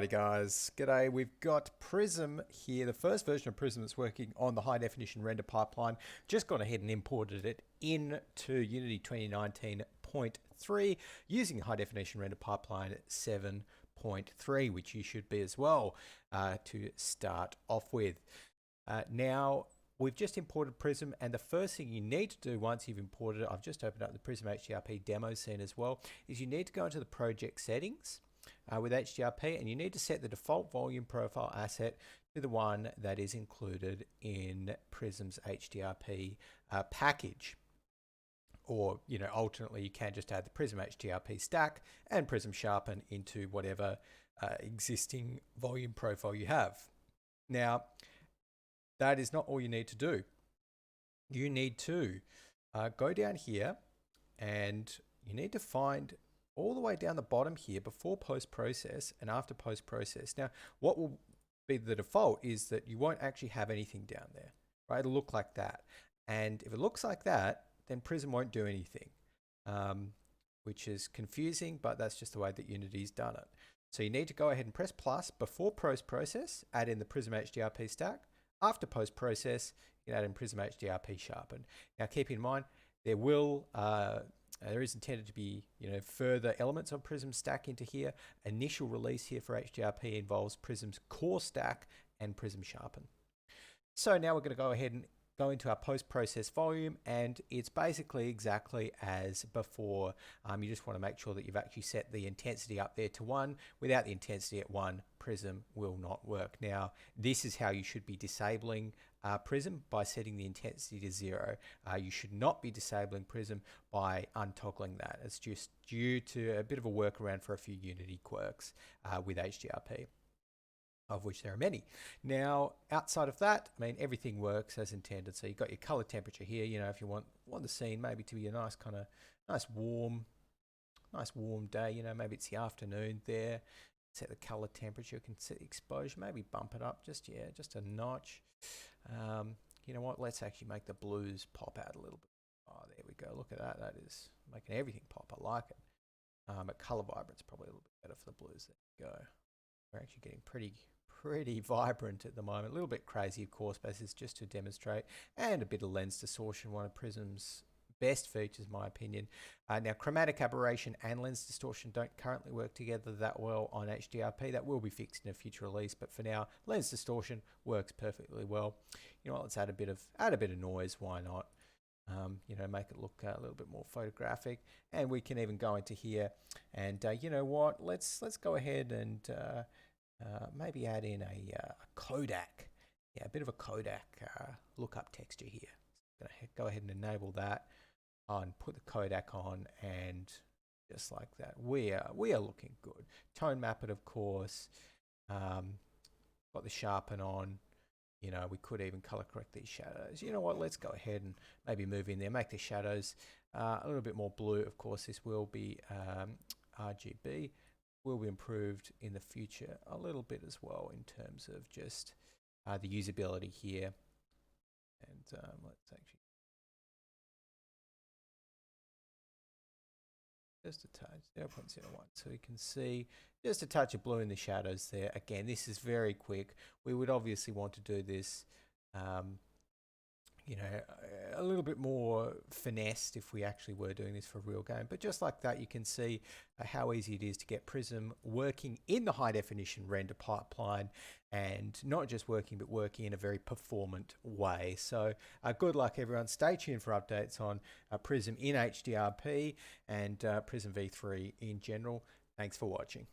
Alrighty guys, g'day. We've got Prism here, the first version of Prism that's working on the high definition render pipeline. Just gone ahead and imported it into Unity 2019.3 using high definition render pipeline 7.3, which you should be as well to start off with. Now, we've just imported Prism, and the first thing you need to do once you've imported it, I've just opened up the PRISM HDRP demo scene as well, is you need to go into the project settings with HDRP, and you need to set the default volume profile asset to the one that is included in Prism's HDRP package. Or, you know, alternately, you can just add the Prism HDRP stack and Prism Sharpen into whatever existing volume profile you have. Now, that is not all you need to do. You need to go down here, and you need to find all the way down the bottom here before post-process and after post-process. Now, what will be the default is that you won't actually have anything down there, right? It'll look like that. And if it looks like that, then Prism won't do anything, which is confusing, but that's just the way that Unity's done it. So you need to go ahead and press plus before post-process, add in the Prism HDRP stack. After post-process, you add in Prism HDRP Sharpen. Now, keep in mind, there is intended to be, you know, further elements of Prism stack into here. Initial release here for HDRP involves Prism's core stack and Prism Sharpen. So now we're going to go ahead and go into our post-process volume, and it's basically exactly as before. You just want to make sure that you've actually set the intensity up there to 1. Without the intensity at 1, Prism will not work. Now, this is how you should be disabling Prism, by setting the intensity to 0. You should not be disabling Prism by untoggling that. It's just due to a bit of a workaround for a few Unity quirks with HDRP, of which there are many. Now, outside of that, I mean, everything works as intended. So you've got your color temperature here. You know, if you want the scene maybe to be a nice kind of nice warm day, you know, maybe it's the afternoon there. Set the color temperature, you can set the exposure, maybe bump it up just a notch. You know what, let's actually make the blues pop out a little bit. Oh, there we go, look at that. That is making everything pop. I like it. But color vibrance probably a little bit better for the blues. There we go. We're actually getting pretty vibrant at the moment. A little bit crazy, of course, but this is just to demonstrate. And a bit of lens distortion, one of Prism's best features, in my opinion. Now, chromatic aberration and lens distortion don't currently work together that well on HDRP. That will be fixed in a future release, but for now, lens distortion works perfectly well. You know what, let's add a bit of noise, why not? You know, make it look a little bit more photographic. And we can even go into here and you know what, let's go ahead and maybe add in a Kodak. Yeah, a bit of a Kodak lookup texture here. So I'm gonna go ahead and enable that and put the Kodak on, and just like that, we are looking good. Tone map it, of course. Got the sharpen on. You know, we could even color correct these shadows. You know what, let's go ahead and maybe move in there, make the shadows a little bit more blue. Of course, this will be RGB, will be improved in the future a little bit as well in terms of just the usability here. And let's actually just a touch, 0.01, so you can see just a touch of blue in the shadows there. Again, this is very quick. We would obviously want to do this, you know, a little bit more finessed if we actually were doing this for a real game. But just like that, you can see how easy it is to get Prism working in the high definition render pipeline, and not just working, but working in a very performant way. So good luck, everyone. Stay tuned for updates on Prism in HDRP and PRISMv3 in general. Thanks for watching.